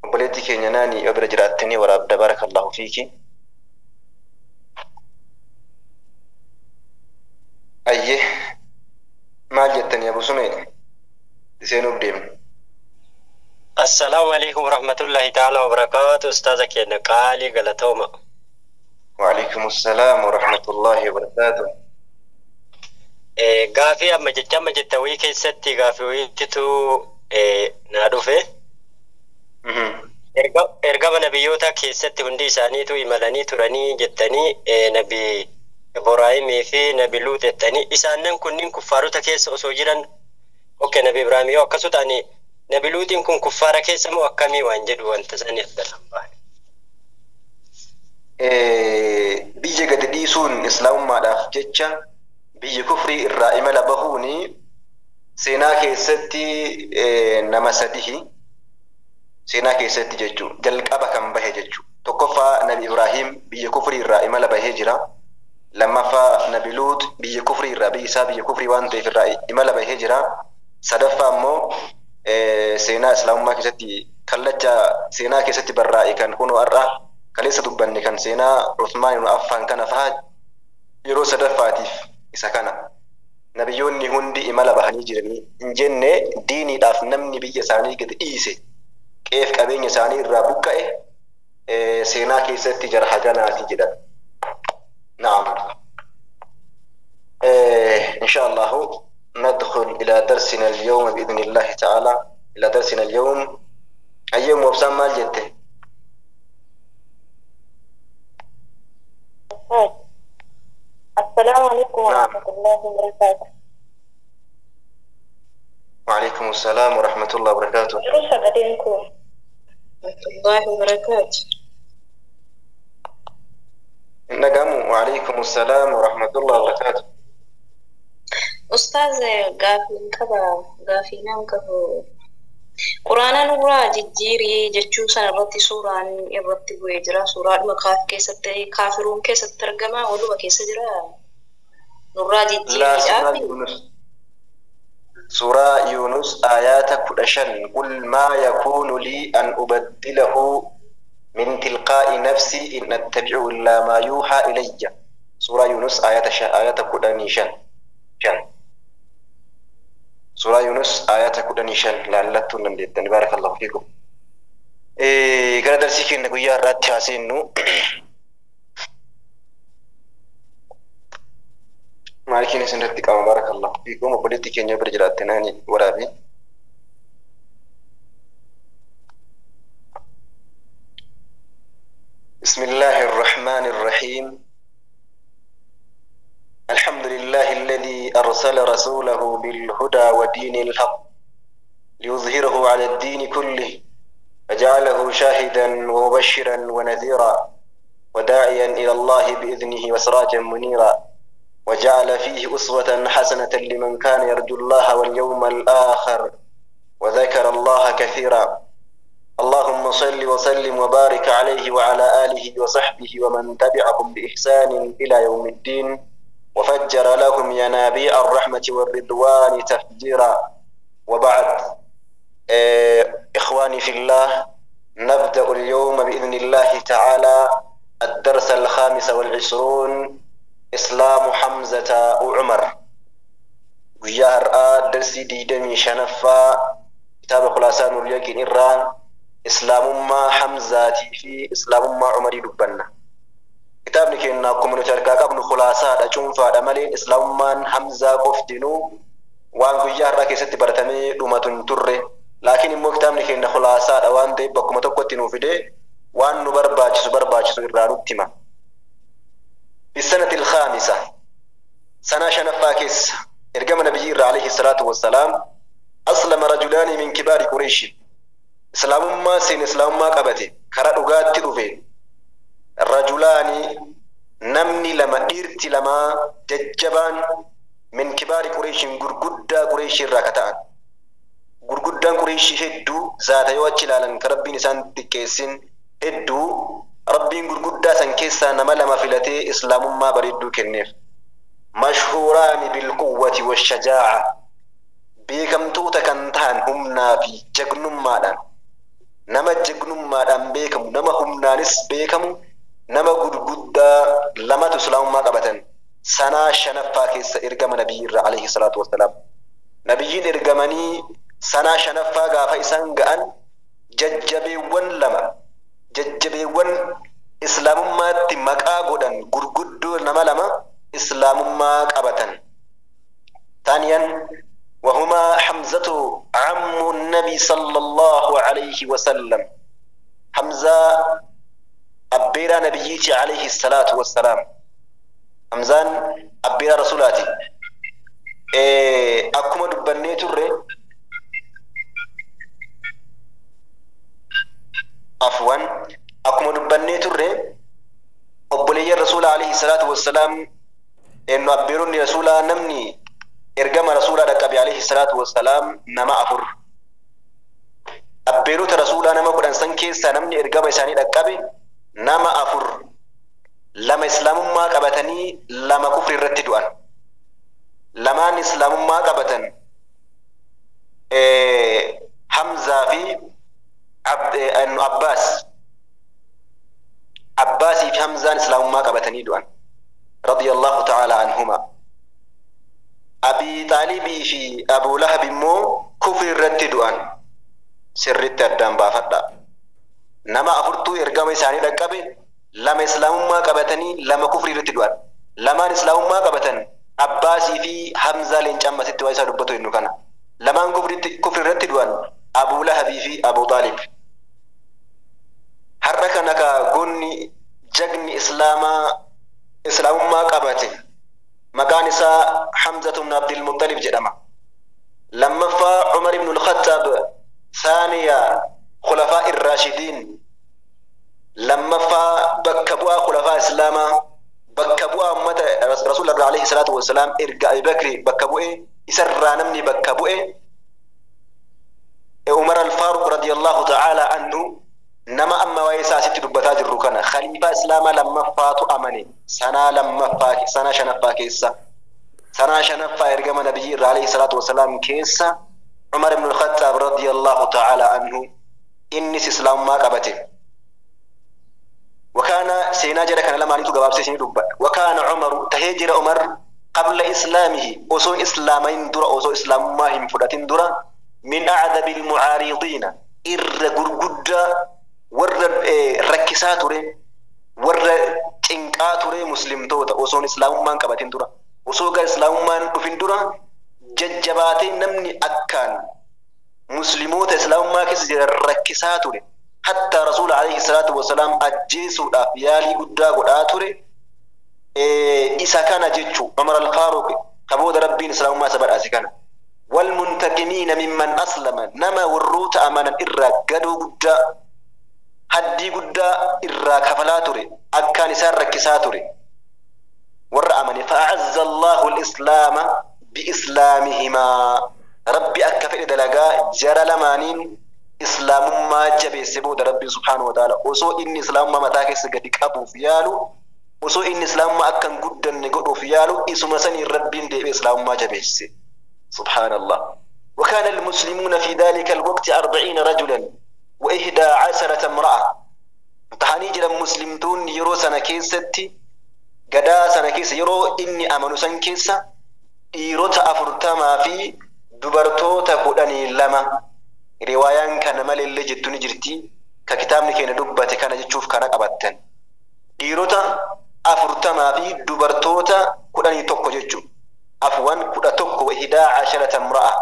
Obboleettii keenya naani yoo bira jiraattanii waraabda barakallahu fiiki. Ayyee maal jettanii Abu Sumee seenuuf deemne. Assalamu alaikum warahmatullahi ta'ala wabarakatuh. Ustaza keenya qaalii galatooma. Wa alaikum assalam warahmatullahi wabarakatuh. gaafii amma jetta wayii keessatti gaafii wayiitu naa dhufe. Ergama nabiyyoota keessatti hundi isaaniitu imalanii turanii jettanii nabi Ibraahimii fi nabi Luut jettanii isaannen kunniin kuffaarota keessa osoo jiran nabi Ibraahimii yoo akkasuma ta'anii nabi Luutiin kun kuffaara keessa moo akkamii waan jedhu wanta sanii addan baane. Biyya gadi dhiisuun islaamummaadhaaf jecha biyya kufrii irraa imala bahuuni seenaa keessatti nama sadihi seenaa keessatti jechuun jalqaba kan bahe jechuun tokkoffaa nabi Ibraahim biyya kufrii irraa imala bahee jira. Lammaffaa nabi Luut biyya kufrii irraa biyyi isaa biyya kufrii waan ta'eef irraa imala bahee jira. Sadaffaa immoo seenaa islaamummaa keessatti kallacha seenaa keessatti barraa'e kan kunoo har'a kaleessa dubbanne kan seenaa Uthmaan ibn Affaan kana fa'aa yeroo sadaffaatiif isa kana nabiyyoonni hundi imala bahanii jiranii hin jenne diiniidhaaf namni biyya isaanii gadi dhiise qeef qabeenya isaanii irraa buqqa'e seenaa keessatti jara haganaati jedhan. Naam. إن شاء الله ندخل إلى درسنا اليوم بإذن الله تعالى إلى درسنا اليوم أيام وبسام ما جدته. السلام عليكم ورحمة الله وبركاته. وعليكم السلام ورحمة الله وبركاته. ورحمة الله وبركاته. نعم وعليكم السلام ورحمة الله وبركاته. أستاذ غافي نام كفو قرآن نورا جيري جتشو سنرتي سوران إرتي بويجرا سورات مكاف كيستي كافرون كيست ترجمة ولو كيسجرا نورا جيري سورة يونس آيات كلشن قل ما يكون لي أن أبدله من تلقاء نفسي إن أتبع إلا ما يوحى إلي. سورة يونس آيات كلنيشن سورة يونس آيات كلنيشن لعلتم نمدتن بارك الله فيكم. قرأ درسي كنا قويا رات حاسينو مالكين سنرتك بارك الله فيكم وبديتي كنا برجلات تناني ورابي. بسم الله الرحمن الرحيم. الحمد لله الذي أرسل رسوله بالهدى ودين الحق ليظهره على الدين كله فجعله شاهدا ومبشرا ونذيرا وداعيا إلى الله بإذنه وسراجا منيرا وجعل فيه أسوة حسنة لمن كان يرجو الله واليوم الآخر وذكر الله كثيرا. اللهم صل وسلم وبارك عليه وعلى آله وصحبه ومن تبعهم بإحسان إلى يوم الدين وفجر لهم ينابيع الرحمة والرضوان تفجيرا. وبعد إخواني في الله نبدأ اليوم بإذن الله تعالى الدرس 25 إسلام حمزة وعمر. ويار درسي ديدمي شنفا كتاب خلاصان اليقين إيران إسلام ما حمزة في إسلام ما عمر دبنا. كتاب نكنا كمن تركا قبل خلاصات أجون فادمالين إسلام ما حمزة قفتنو وان ويار راكي ستبرتمي دومة تره لكن المكتاب نكنا خلاصات وان دي بكم تقوتنو في دي وان نبرباج سويران التما. في السنة الخامسة سنة شنفاكس إرقام نبي عليه الصلاة والسلام أسلم رجلان من كبار قريش. إسلام ما سين إسلام ما قبته كرا دغات تدوفين الرجلان نمني لما إرتي لما ججبان من كبار قريش غرغدا قريش راكتان غرغدا قريش هدو ذات يوچلالن كربي نسان تكيسين هدو ربي غرغدا سان كيسا نما لما فلتي إسلام ما بريدو كنيف مشهوران بالقوة والشجاعة بيكم توتا كنتان همنا في جغنم مادان nama jagnummaadhaan beekamu nama humnaanis beekamu nama gurguddaa lamatu islaamummaa qabatan sanaa shanaffaa keessa ergama nabiyyiirra alayhi salaatu wassalaam. Nabiyyiin ergamanii sanaa shanaffaa gaafa isaan ga'an jajjabeewwan islaamummaatti maqaa godhan gurguddoo nama lama islaamummaa qabatan. ثانيا وهما حمزة عم النبي صلى الله عليه وسلم. حمزة أبيرا نبيتي عليه الصلاة والسلام. حمزان أبيرا رسولاتي. أكما دبني ترى عفوا أكما دبني ترى أبولي الرسول عليه الصلاة والسلام إنه أبيرني رسولا نمني إرجم رسولا ركب عليه الصلاة والسلام نما أفر أبيروت رسولا نما قرآن سنكي سنمني إرجم إساني ركب نما أفر لما إسلام ما قبتني لما كفر رتدوان لما إسلام ما قبتن حمزة في عباس في حمزة إسلام ما قبتني دوان رضي الله تعالى عنهما. أبي طالب في أبو لهب مو كفر رتدوان سرت الدم بافدا نما أفرتو إرقام إساني ركبه لما إسلام ما قبتني لما كفر رتدوان لما إسلام ما قبتن عباسي في حمزة لنجمع ستوائسا دبتو إنو كان لما كفر رتدوان أبو لهب في أبو طالب حركة نكا قني جغني إسلام ما قبتن مكان إسا حمزة بن عبد المطلب جدما لما فا عمر بن الخطاب ثانية خلفاء الراشدين لما فا بكبوا خلفاء إسلاما بكبوا أمة رسول الله عليه الصلاة والسلام إرقى أبي بكر بكبوا إسر نمني بكبوا عمر الفاروق رضي الله تعالى عنه نما أما ويسا ست دبتاج الركنة خليفة إسلاما لما فاتوا أمني سنة لما فاك سنة شنفا كيسا سنة شنفا إرقام نبي عليه الصلاة والسلام كيسا عمر بن الخطاب رضي الله تعالى عنه إنس إسلام ما قبته وكان سيناجر كان لما نيتو قباب سيسيني دبا وكان عمر تهجر عمر قبل إسلامه أصو إسلامين درا أصو إسلام ما هم فراتين درا من أعذب المعارضين إرقر ور ركساتوري ور تنقاتوري مسلم توتا وصون إسلام مان قبتين دورا وصوغا إسلام مان دفين دورا ججباتين نمني أكان مسلموت إسلام مان كيس ركساتوري حتى رسول عليه الصلاة والسلام أجيسو الأفيالي قدا قداتوري إسا كان جيتشو عمر الفاروق كبود ربين إسلام مان سبر أسكان والمنتقمين ممن أسلم نما والروت أمانا إرى قدو قدا haddii guddaa irraa kafalaa ture akkaan isaan rakkisaa ture warra amane fa'azza Allahu al-islaama bi-islaamihimaa rabbi akka fedhe dalagaa jara lamaaniin islaamummaa jabeesse booda rabbi subhaanahu wa ta'ala osoo inni islaamummaa mataa keessa gadi qabuuf yaalu osoo inni islaamummaa akkan guddanne godhuuf yaalu isuma saniin rabbiin deebi'ee islaamummaa jabeesse subhaanallah وكان المسلمون في ذلك الوقت 40 رجلا و11 امرأة تحاني جرى مسلمتون يرو سنة كيستي قدا سنة كيس يرو إني أمنو سن كيسا يرو تأفرتما في دبرتو تقولني لما روايان كان مال اللي جدتوني جرتي ككتاب نكين دبتي كان جتشوف كان أبتن يرو تأفرتما في دبرتو تقولني توكو جتشو أفوان كودا توكو 11 امرأة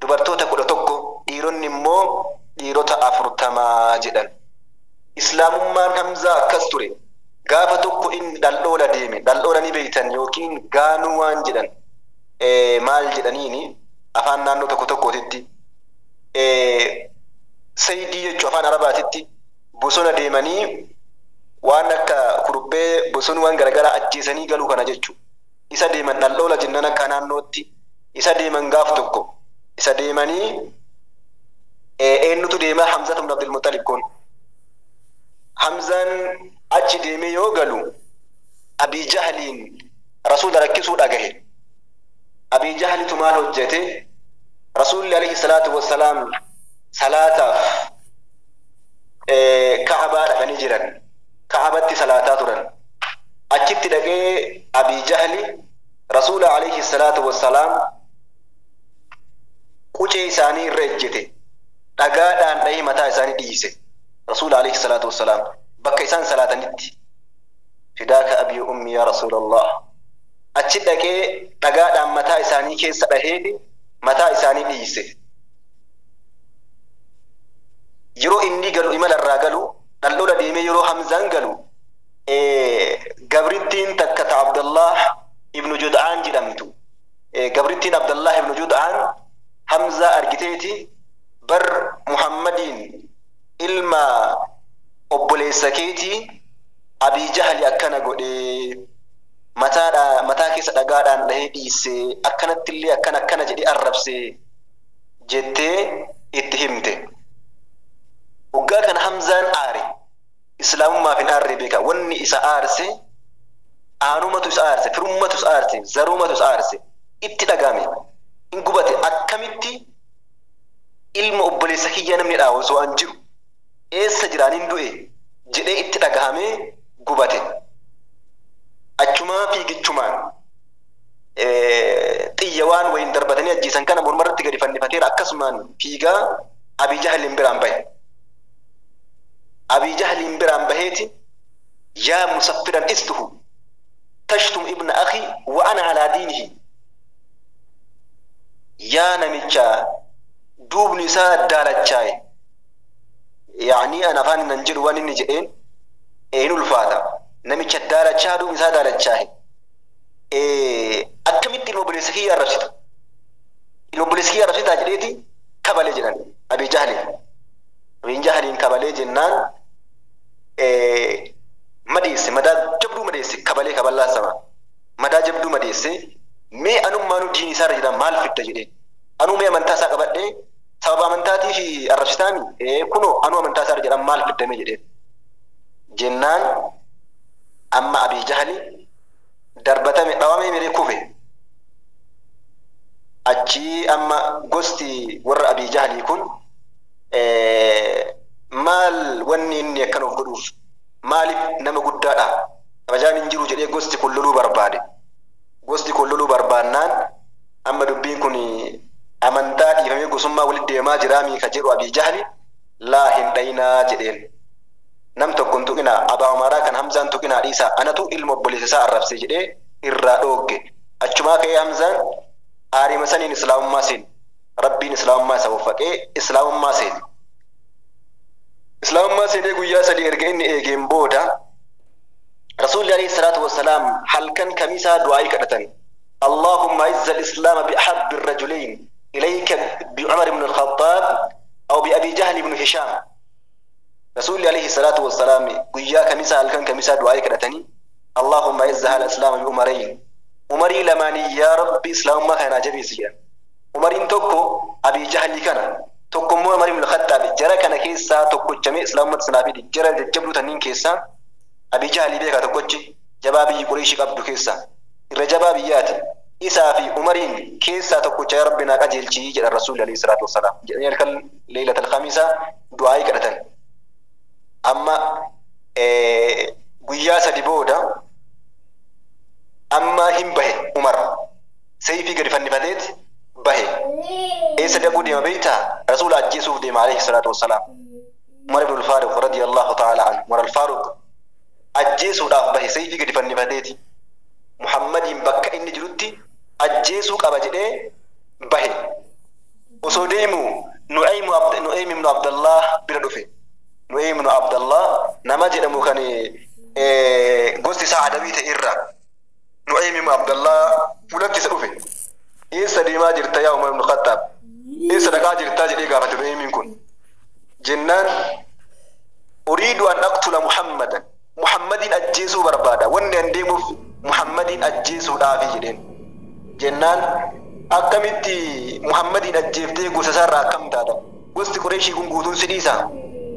دبرتو تقول توكو يرون نمو dhiirota 40 jedhan islaamummaan hamzaa akkas ture gaafa tokko inni dhaldhoola deeme dhaldhoola ni beeytan yookiin gaanuu waan jedhan maal jedhaniini afaan naannoo tokko tokkootitti saydii jechuu afaan arabaatitti bosona deemanii waan akka kurubbee bosonuwwan garagaraa ajjeesanii galuu kana jechuu isa deeman dhaldhoola jennan akka naannootti isa deeman gaaf tokko isa deemanii eenyutu deema Hamza ibn Abdul Muttalib kun Hamzan achi deeme yoo galu Abi Jahlin rasuula rakkisuu dhagahe Abi Jahlitu maal hojjete rasuulli alayhi salaatu wassalaam salaataaf Ka'baa dhaqanii jiran Ka'baatti salaataa turan achitti dhaqee Abi Jahli rasuula alayhi salaatu wassalaam qucee isaanii irra ejjete dhagaadhaan dhahee mataa isaanii dhiise rasuula alayhi salaatu wassalaam bakka isaan salaatanitti fidaaka abii ummi yaa rasuulallah achi dhaqee dhagaadhaan mataa isaanii keessa dhahee mataa isaanii dhiise. Yeroo inni galu imalarraa galu dhallola deemee yeroo Hamzaan galu gabrittiin takka ta Abdullah ibnu Jud'aan jedhamtu. Gabrittiin Abdullah ibnu Jud'aan Hamzaa argiteeti bar Muhammadiin ilma obboleessa keetii Abii Jahali akkana godhee mataa keessa dhagaadhaan dhahee dhiise akkanatti illee akkana jedhee arrabse jettee itti himte. Waggaa kana Hamzaan aare islaamummaaf hin aarre beeka. Wanni isa aarse aanumatu isa aarse, firummatu isa aarse, zarumatu isa aarse itti dhagame hin gubate. Akkamitti ilma obboleessa kiyya namni dhaa osoo an jiru eessa jiraan hin du'e jedhee itti dhagahamee gubate. Achumaa fiigichumaan xiyya waan wayin darbatanii ajjiisan kana mormarratti gadi fannifateera. Akkasumaan fiigaa Abii Jahaliin biraan bahe. Abii Jahaliin biraan baheeti yaa musaffiran istuhu tashtum ibna akhi wa ana alaa diinihi. Yaa namicha duubni isaa daalachaaye, yaanii an afaan nan jedhu waan inni jedheen hin ulfaata. Namicha daalachaa duubni isaa daalachaaye akkamitti ilma obboleessa kiyya arrabsita? Ilma obboleessa kiyya arrabsitaa jedheeti kabalee jedhan Abii Jahaliin. Abii Jahaliin kabalee jennaan madeesse, madaa jabduu madeesse, kabalee kaballaa sama madaa jabduu madeesse. Mee anummaanuu diin isaarra jedhan maal fidda jedheen. Anuu mee amantaa isaa qabadhee sababa amantaatii fi arrabsitaami kunoo anuu amantaa isaarra jedhan maal fiddame jedheen. Jennaan amma Abii Jahali darbatame dhawame miree kufe. Achi amma gosti warra Abii Jahalii kun maal wanni inni akkan of godhuuf maaliif nama guddaadha kabajaan hin jiru jedhee gosti kun loluu barbaade. Gosti kun loluu barbaannaan amma dubbiin kun amantaa dhiifamee gosummaa walitti deemaa jiraamii ka jedhu Abii Jahali laa hin dhayinaa jedheen. Nam tokko hin tuqinaa, Abaa Umaaraa kan Hamzaan tuqinaa dhiisaa, anatu ilma obboleessa isaa arrabse jedhee irraa dhoogge. Achumaa ka'ee Hamzaan aarima saniin islaamummaa seene. Rabbiin islaamummaa isa waffaqee islaamummaa seene. Islaamummaa seenee guyyaa sadii erga inni eegeen booda Rasuulli alayhi salaatu wassalaam halkan kamisaa du'aa kadhatan. Allahumma izza al-islaama bi ahabbi ar-rajulayn ilayka bi Umar ibn al-Khattab aw bi Abi Jahl ibn Hisham. Rasuulli alayhi salaatu wassalaam guyyaa kamisaa halkan kamisaa du'aa kadhatanii Allahumma izza al-islaama bi Umarayn. Umarii lamaanii yaa Rabbi islaamummaa kana jabeessi jedhan. Umariin tokko Abii Jahli kana, tokko immoo Umar ibn al-Khattab. Jara kana keessaa tokkochamee islaamummaa sanaa fi jara jajjabduu tanniin keessaa Abii Jahli beekaa tokkochi jabaa biyyi Quraysh qabdu keessaa irra jabaa biyyaati. Isaa fi Umariin keessaa tokkocha yaa Rabbi naa qajeelchii jedhan Rasuulli alayhi salaatu wassalaam. Jedhanii halkan leelatal khamiisaa du'aa kadhatan. Amma guyyaa sadi booda amma hin bahe Umar sayfii gadi fannifateeti bahe. Eessa dhaquu deema beektaa? Rasuula ajjeesuuf deema alayhi salaatu wassalaam. Umar ibn al-Faaruq radiyallahu ta'ala anhu. Umar al-Faaruq ajjeesuudhaaf bahe sayfii gadi fannifateeti. Muhammadiin bakka inni jirutti ajjeesuu qaba jedhee bahe. Osoo deemu Nu'aym ibn Abdallah bira dhufe. Nu'aym ibn Abdallah nama jedhamu kan gosti isaa Adawii ta'e irraa Nu'aym ibn Abdallah fuulatti isa dhufe. Eessa deemaa jirta yaa Umar ibn Khattab? Eessa dhaqaa jirtaa jedhee gaafate Nu'aymiin kun. Jennaan uriidu an aqtula Muhammadan. Muhammadin ajjeesuu barbaada. Wanni an deemuuf Muhammadin ajjeesuudhaafi jedheen. Jennaan akkamitti Muhammadin ajjeeftee gosa isaarraa akkam taata? Gosti Qureeshii kun guutuun si dhiisa.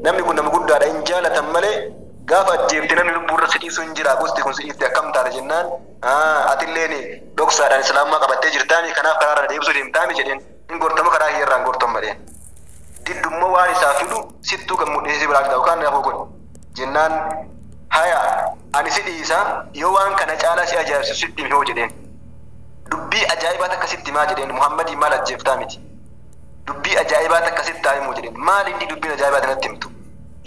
Namni kun nama guddaadha hin jaalatan malee gaafa ajjeefte namni lubbuurra si dhiisu hin jira. Gosti kun si dhiifte akkam taata jennaan atilleen dhoksaadhaan islaamummaa qabattee jirtaani kanaaf karaarra deebisuu deemtaami jedheen. Hin gortamu karaa hiyyarraan gortomma dheen. Diddummoo waan isaa fidu sittuu kan mudhiisii biraa ta'u kan nafuu godhe. Jennaan haya ani si dhiisa yoo waan kana caalaa si ajaa'ibsiisu sitti himuu jedheen. Dubbii ajaa'ibaa takka sitti himaa jedheen. Muhammadiin maal ajjeeftaa miti. Dubbii ajaa'ibaa takka sitti himuu jedheen. Maal inni dubbiin ajaa'ibaa tanatti himtu?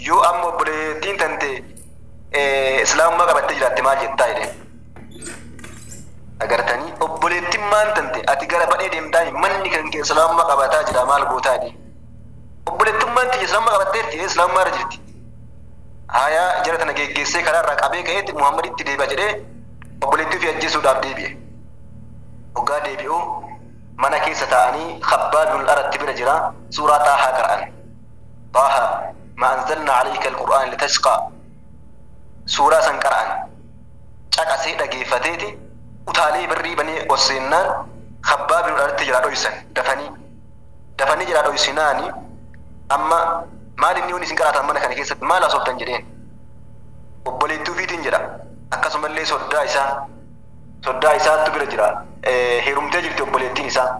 Yoo amma obboleettiin tante islaamummaa qabattee jiraatte maal jettaa jedheen. agartanii obboleettiin maan tante ati gara badhee deemtaa manni kan kee islaamummaa qabataa jira maal gootaadhi obboleettiin maan tiyya islaamummaa qabatteerti islaamummaa irra jirti haya jara tana geggeessee karaa irraa qabee ka'eetti Muhammaditti deebi'a jedhee obboleettii fi ajjeesuudhaaf deebi'e hoggaa deebi'u mana keessa taa'anii Khabbaab bin Aratti bira jira suuraa Taahaa qara'an Taaha ma anzalna alayka alqur'aan litashqa suuraa san qara'an caqasee dhageeffateeti utaalee birrii banee osseennaan Khabbaab bin Aratti jira dhoysan dafanii jira dhoysinaani amma maal inni isin qaratan mana kana keessatti maal asooftan jedheen obboleettii fiitiin jedha akkasumallee soddaa isaattu bira jira heerumtee jirti obboleettiin isaa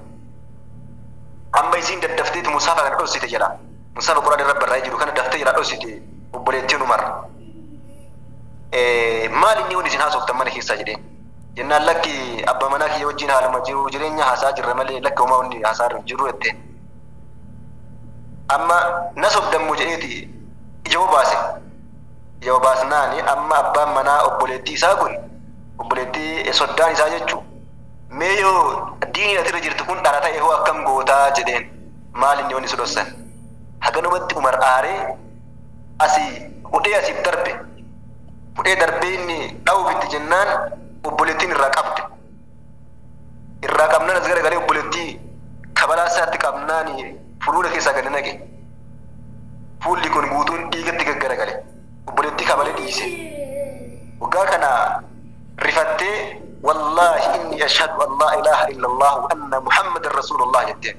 amma isiin daddaftee musaafa kana dhossite jedha musaafa quraan irra barraa'ee jiru kana daftee jira dhossite obboleettiin Umar maal inni isin haasoftan mana keessaa jedheen jennaan lakki abbaa manaa kiyya wajjin haaluma jiru jireenya haasaa jirra malee lakki homaa hundi haasaa jiru jetteen amma nasobdammu jedheeti ija baasnaani amma abbaan manaa obboleettii isaa kun obboleettii soddaan isaa jechuu mee yoo diinii atirra jirtu kun dhara ta'e hoo akkam gootaa jedheen maal inni wanni sodossan haganumatti Umar aaree asii hudhee asiif fudhee darbee inni dha'uufitti jennaan obboleettiin irraa qabnaan as garagalee obboleettii kabalaa isaatti qabnaani furuudha keessaa gadi naqe fuulli kun guutuun dhiigatti gaggaragale obboleettii kabalee dhiise waggaa kana rifattee wallaahi inni ashhadu an laa ilaaha illa allah wa anna muhammadan rasuulullah jetteen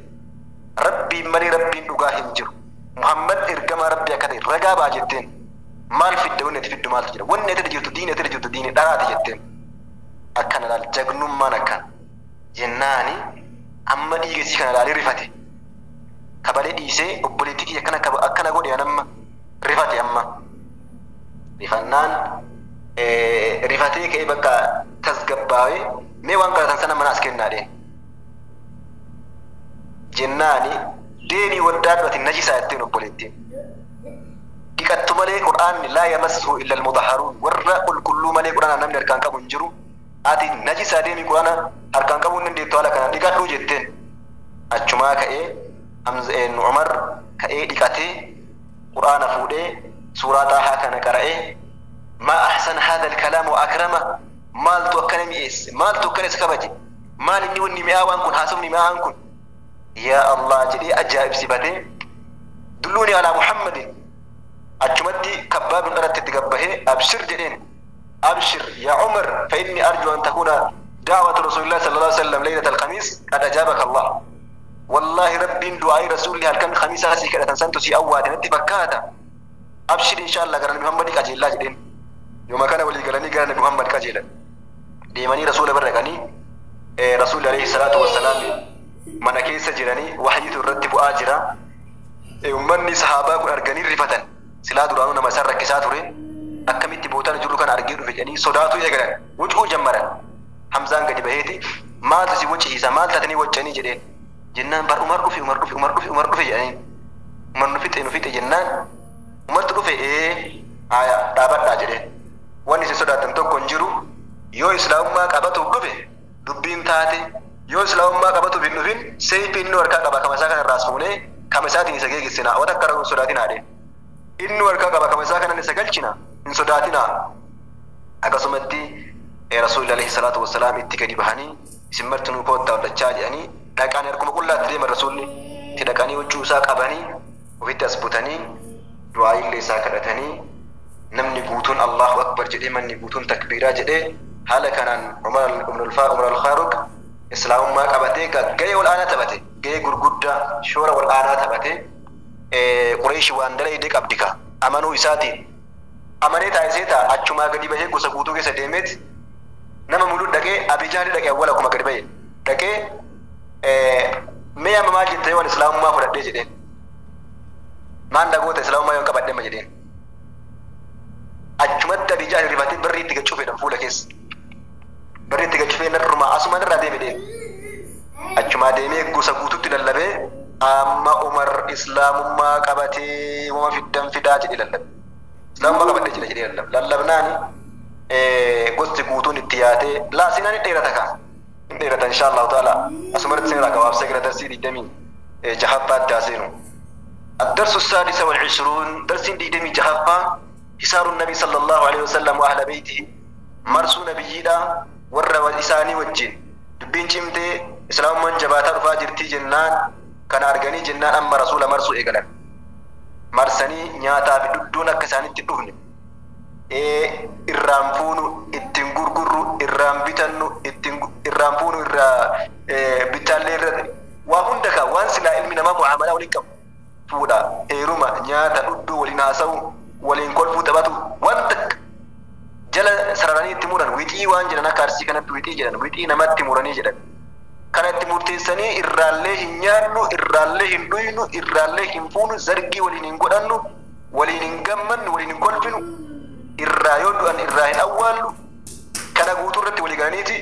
rabbiin malee rabbiin dhugaa hin jiru muhammad ergamaa rabbii akka ta'e ragaa baa jetteen maal fidda wanni ati fiddu maaltu jira wanni ati jirtu diini dharaati jetteen akkana laal jagnummaan akkana jennaani amma dhiigesii kana laalee rifate kabalee dhiisee obboleettii kiyya akkana godhe anamma rifate amma rifannaan rifatee ka'ee bakka tasgabbaa'ee mee waan kadhatan sana mana as kennaadheen jennaani deemii waddaadhu ati najisaa jetteen obboleettiin dhiqattu malee qur'aanni laa yamassuhu illa almudahharuun warra qulqulluu malee qur'aana namni harkaan qabu hin jiru ati najisaa deemii qur'aana harkaan qabuu hin dandeettu haala kana dhiqadhuu jetteen achumaa ka'ee Umar ka'ee dhiqatee qur'aana fuudhee suuraa Taahaa kana qara'ee ما أحسن هذا الكلام وأكرمه مال توكل ميس مال توكل سكبتي مال إني وني مئة كن حاسبني مئة كن يا الله جدي أجائب سبته دلوني على محمد أجمدي كباب أردت تتقبه أبشر جدين أبشر يا عمر فإني أرجو أن تكون دعوة رسول الله صلى الله عليه وسلم ليلة الخميس قد أجابك الله والله ربي دعاء رسول الله كان خميس هسي كده تنسنتو سي أواد نتفكاتا أبشر إن شاء الله قرن محمد كأجل الله جدين يوم كان ولي قالني قال محمد كاجلا ديماني رسول برقاني رسول عليه الصلاة والسلام من كيس جراني وحيث الرتب آجرا أمني صحابة كن أرجاني رفتن سلا درانو نما سر كساتوري أكمل تبوتان جلو كان أرجيرو في جاني صداتو يجرا وجهه جمرا حمزان قد بهيتي ما تسي وجهه سمال تتني وجهني جدين جنان بر عمر في يعني عمر نفيت جنان عمر تروفي آية دابت داجرين wanni si sodaatan tokko hin jiru yoo islaamummaa qabatu dhufe dubbiin taate yoo islaamummaa qabatu hin dhufin seefi inni harkaa qaba kama isaa kana irraas fuunee kama isaatiin isa geeggissinaa wata akka hin sodaatinaa dee inni harkaa qaba kama isaa kanan isa galchina hin sodaatinaa akkasumatti rasuulli alayhi salaatu wassalaam itti gadi bahanii isin martinuu koottaa ollachaa jedhanii dhaqaan harkuma qullaatti deeman rasuulli itti dhaqanii huccuu isaa qabanii ofitti as butanii du'aa illee isaa kadhatanii namni guutuun Allahu Akbar jedhee manni guutuun takbiiraa jedhee haala kanaan Umar al-Faaruq islaamummaa qabatee gahee wal'aanaa taphate gahee gurguddaa shoora wal'aanaa taphate Quraysh waan dalaydee qabdika amanuu isaatiin amanee taa'isee ta'a achumaa gadi bahee gosa guutuu keessa deemeet nama muluu dhaqee Abijaanii dhaqee awwala akkuma gadi bahee dhaqee mee amma maal jettee waan islaamummaa fudhadhee jedheen maan dhagoota islaamummaa yoon qabadhee ma jedheen achumatti Abijaanii rifatee barri itti gachuu fedhan fuula keessa barri itti gachuu fedhan irrumaa asuma irraa deeme deeme achumaa deemee gosa guutuutti lallabee amma Umar islaamummaa qabatee wama fiddan fidaa jedhee lallabe islaamummaa qabadhee jira jedhee lallabnaani gosti guutuun itti yaatee laasinaan dheerata kaa ديرة إن شاء الله تعالى أسمرت سنة كواب سكرة درسي دمي جهبات تاسينو الدرس السادس والعشرون درس دمي جهبا حسار النبي صلى الله عليه وسلم وأهل بيته مرسو نبينا ور والإساني والجن دبين جمتي إسلام من جبات الفاجرتي جنان كان أرغني جنان أما رسول مرسو إيقلن مرسني نياتا بدون كساني تدهن irraanfuunu ittiin gurgurru irraan bitannu irraanfuunu irraa bitaallee irra waa hunda ka waan silaa ilmi namaa mu'aamalaa waliin qabu fuudha heeruma nyaata dhudduu waliin haasa'u waliin kolfuu taphatu waan takka jala sararanii itti muran wixii waan jedhan akka arsii kanatti wixii jedhan wixii namatti muranii jedhan kanatti murteessanii irraallee hin nyaannu irraallee hin dhuynu irraallee hin fuunu zargii waliin hin godhannu waliin hin gammannu waliin hin kolfinu irraa yoo du'an irraa hin awwaallu kana guutuu irratti walii galaniiti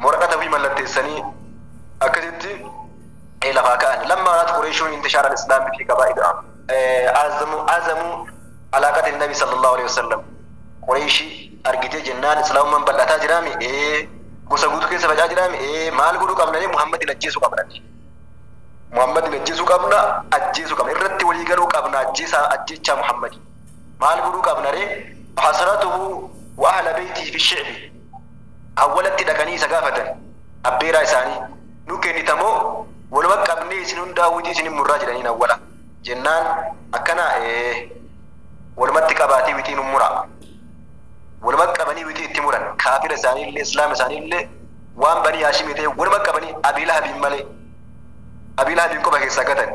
moraqata fi mallatteessanii akkasitti lafaa ka'an lamma raat qureeshuun intishaara al-islaam fi qabaa'idha azamu alaaqati nabi sallallahu alaihi wasallam qureeshii argitee jennaan islaamummaan bal'ataa jiraami gosa guutuu keessa facaa jiraami maal godhuu qabna muhammadin ajjeesuu qabna muhammadin ajjeesuu qabna irratti walii galuu qabna ajjeechaa muhammadi maal godhuu qabna ree حسرته وأهل بيته في الشعب أولت دكاني سقافة أبيرا إساني نوكي نتمو ولو أبني سنون داودي سنين مراجل هنا أولا جنان أكنا ولو أتكاباتي ويتين مرا ولو أبني ويتين تمرا كافر إساني اللي إسلام إساني اللي وان بني هاشمي تي ولو أبني أبي لهب مالي أبي لهب كوبا كيساقتن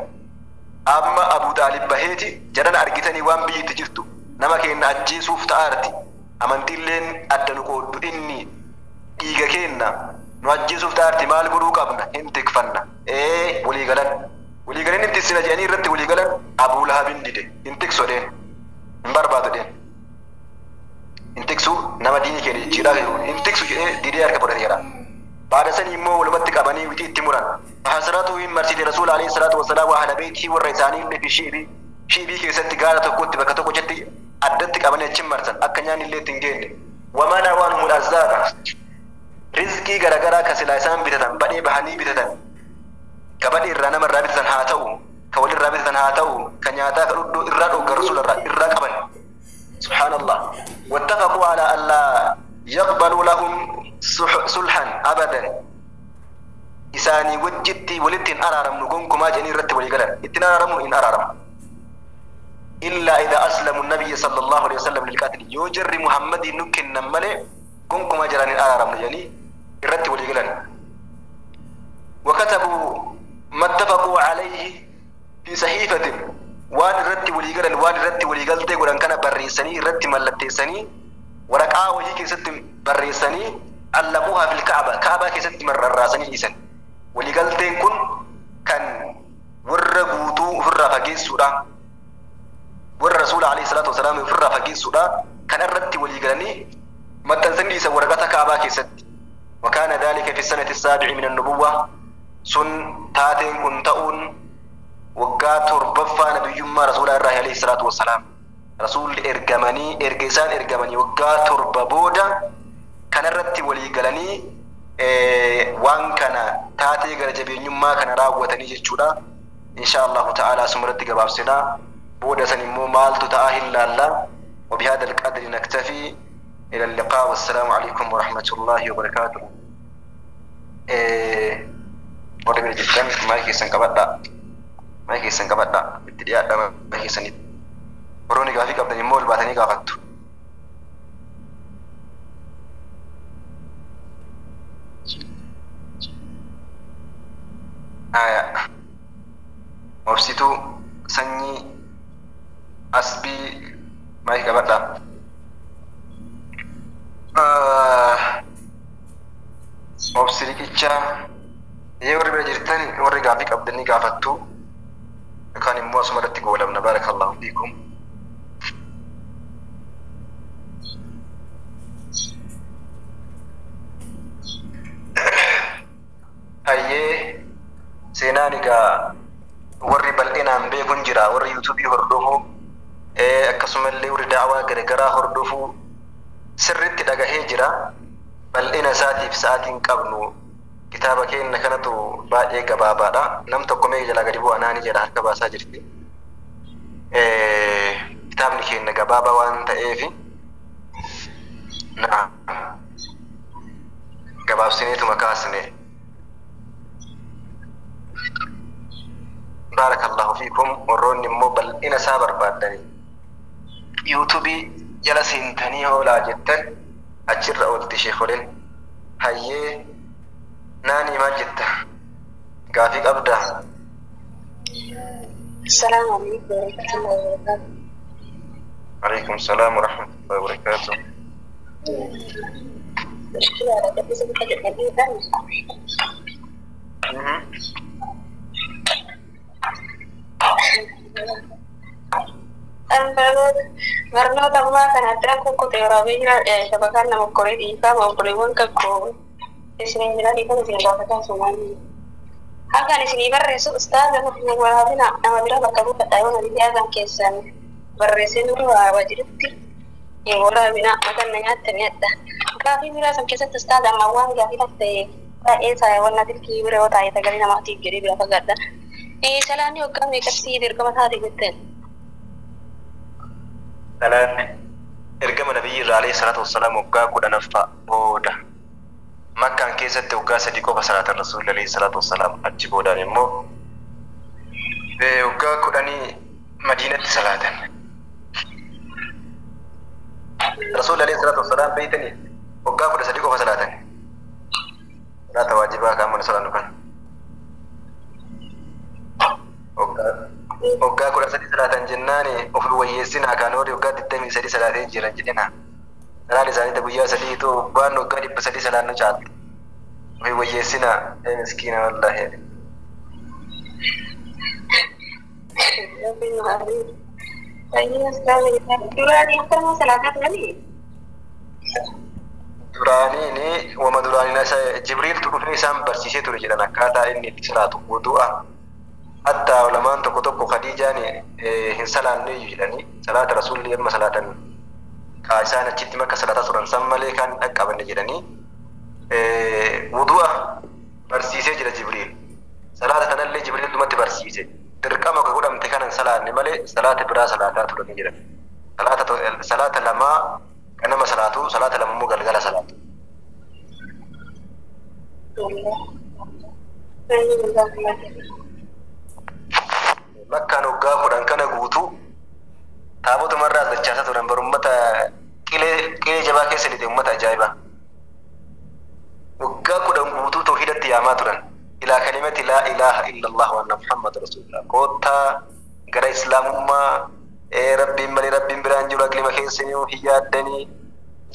أما أبو طالب بهيتي جنان أرقتني وان بي تجرتو nama keenya ajjeesuuf ta'aarti amantiilleen adda nu qooddu inni dhiiga keenya nu ajjeesuuf ta'aarti maal godhuu qabna hin tikfanna walii galan hin tissina jedhanii irratti walii galan Abuu Lahabin dide hin tiksu dheen hin barbaadu dheen hin tiksu nama diinii keenya jijjiiraa jiru hin tiksu jedhee didee harka fudhateera baada sanii immoo walumatti qabanii witii itti muran hasratu hin marsite rasuul alayhi salaatu wasalaam wa ahla beetii warra isaanii illee fi shiibii keessatti gaara tokkotti bakka tokko jetti addatti qabanii achi marsan akka nyaanni illee ittiin geenne wamana waan mul'azzaadha rizqii garagaraa ka silaa isaan bitatan badhee bahanii bitatan ka badhee irraa nama irraa bitatan haa ta'u ka wal irraa bitatan haa ta'u ka nyaataa ka dhuddoo irraa dhogga rasuula irraa qaban subhaanallah wattafaquu alaa allaa yaqbaluu lahum sulhan abadan isaanii wajjitti walitti hin araaramnu gonkumaa jedhanii irratti walii galan ittiin araaramu hin araaramu إلا إذا أسلموا النبي صلى الله عليه وسلم للقاتل يوجر محمد نكن نمله كنكم أجران الآرام نجاني الرت وليقلن وكتبوا ما اتفقوا عليه في صحيفة وان الرت وليقلن وان الرت وليقلت ولن كان بريسني الرت ملتسني ورقعه وهي كيست بريسني علموها في الكعبة كعبة كيست مر الراسني إيسن وليقلت كان ورقوتو فرقاقين سورة والرسول عليه الصلاة والسلام في الرافقين السوداء كان الرد وليقلني ما تنسني سورقتك أباك ست وكان ذلك في السنة السابع من النبوة سن تاتين كنتؤون وقاتر بفا نبي ما رسول الله عليه الصلاة والسلام رسول إرقسان إرقماني وقاتر ببودا كان الرد وليقلني وان كان تاتي قرجبين ما كان راوتني جتشودا إن شاء الله تعالى سمرت قباب سنا بودا سنمو مالتو تآهل الله وبهذا القدر نكتفي إلى اللقاء والسلام عليكم ورحمة الله وبركاته ورحمة جدا ما يكيسن كبدا ابتداء ما يكيسن بروني قافي قبل نمول باتني قافتو مفسيتو سني أسبي ما يكبر مبصري كيتشا يوري بجرتني وري غافيك أبدني غافتو كان موس مرتي قولنا بارك الله فيكم أيه سيناني غا وري بلئنا مبيكون جرا وري يوتيوبي هردوه akkasumallee warri daawaa garagaraa hordofuu sirriitti dhagahee jira bal'ina isaatiif sa'aatiin qabnu kitaaba keenya kanatu baay'ee gabaabaadha. Nam tokko mee jala gadi bu'aa naani jedha harka baasaa jirti. Kitaabni keenya gabaabaa waan ta'eef gabaabsineetuma kaasne. Baarakallahu fiikum warroonni immoo bal'ina isaa barbaaddanii yuutuubii jala seentanii oolaa jettan achirra oolti sheekoleen. Hayyee naani maal jetta? Gaafii qabdaa? السلام عليكم ورحمة الله وبركاته. عليكم السلام ورحمة الله وبركاته. مشكلة أنا بس بحاجة جديدة مش Barnoota ammaa kana addaan kukkutee waraabee jira shabakaan nama koree dhiikaa obboleewwan kakkoo isiniin jira dhiikan isin gaafatan sumaanii. Haqaan isinii barreessu ustaaza waraabina nama bira bakka buufadhaa yoo nadi dhiyaataan keessan barreessee nurra waraabaa jirutti waraabina matan na nyaattanii adda. Gaafii biraa san keessatti ustaaza amma waan gaafii ta'e baay'ee saayawwan natilkii bira yoo taa'e sagalee namaatiif jedhee bira fagaadha. Salaanni hoggaa meeqatti dirqama taate jetteen? Salaanni ergama nabiyyi irraa alayhi salaatu wassalaam waggaa 10 booda Makkaan keessatti waggaa 3 qofa salaatan rasuulli alayhi salaatu wassalaam achi boodaan immoo waggaa 10 Madiinatti salaatan. Rasuulli alayhi salaatu wassalaam beeytanii waggaa 13 qofa salaatan. Salaata waajibaa kan mana salaannu kan. Waggaa 13 salaatan jennaani ofii wayyeessinaa kan horii waggaa 23 salaatee jiran jedhina. Salaan isaanii guyyaa 3 tu waan waggaa 300 salaannu caalti. Ofii wayyeessinaa miskiina wallaahi. Duraanii wama duraanii Jibriiltu dhufee isaan barsiisee ture jedhan akkaataa inni itti salaatu wudu'a. Hatta ulamaan tokko tokko Khadiijaan hin salaanne jedhanii salaata rasuulli yemma salaatan ka isaan achitti makka salaata turan san malee kan dhaqqabanne jedhanii wudu'a barsiisee jira Jibriil. Salaata kanallee Jibriil dhumatti barsiise. Dirqama ka godhamte kanan salaanne malee salaata biraa salaataa turan jedhan. Salaata lamaa ganama salaatu salaata lama immoo galgala salaatu. Makkaan waggaa 10 kana guutuu taabota marraa dachaasaa turan bar ummata qilee jabaa keessa lixee ummata ajaa'ibaa. Waggaa 10 guutuu tawhiidatti yaamaa turan. Ilaa kalimati laa ilaaha illallah wa anna Muhammad rasulullah. Koottaa gara islaamummaa rabbiin malee rabbiin biraan jiru aqlima keessanii hin yaaddanii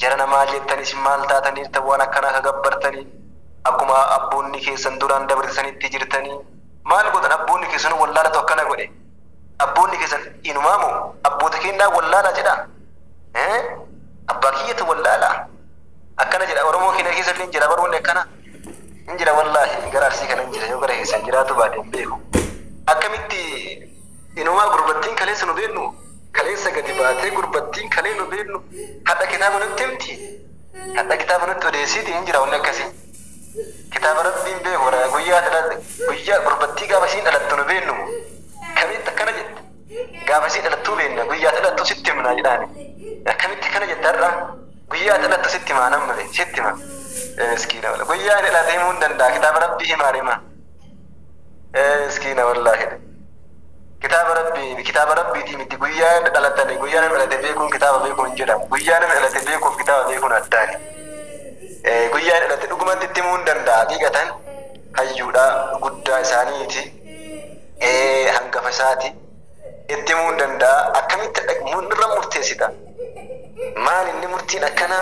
jara namaa jettanii maal taatanii waan akkanaa ka gabbartanii akkuma abboonni keessan duraan dabarsanitti jirtanii maal godhan abboonni keessan wallaala tokko kana godhe abboonni keessan inumaamu abboota keenyaa wallaala jedha abbaa kiyyatu wallaala akkana jedha Oromoo keenya keessatti hin jira baroonni akkana hin jira wallaahi gara arsii kana hin jira yoo gara keessan jiraatu baadeen beeku akkamitti inumaa gurbattiin kaleessa nu beeknu kaleessa gadi baatee gurbattiin kalee nu beeknu hadha kitaaba nutti himti hadha kitaaba nutti odeessiiti hin jira wanni akkasii kitaaba rabbiin beeku guyyaa gurbattii gaafa isiin dhalattu nu beennu akkamitti akkana jette gaafa isiin dhalattuu beenna guyyaa dhalattu sitti himnaa jedhaani akkamitti kana jette har'a guyyaa dhalattu sitti himaa namma sitti hima miskiina wala guyyaa dhalatee himuu hin danda'a kitaaba rabbii himaa hima miskiina wallaahi kitaaba rabbiitii miti guyyaa dhalatanii guyyaa nama dhalate beekuun kitaaba beekuun hin jedhamu guyyaa nama dhalate beekuuf kitaaba beekuun addaani. Guyyaa dhalate dhugumatti itti himuu hin danda'a haqiiqatan hayyuudha guddaa isaaniiti hangafa isaati itti himuu hin danda'a akkamitti irra murteessita maal inni murtiin akkana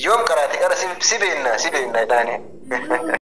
yoom qaraate qara si beenna jedhaani.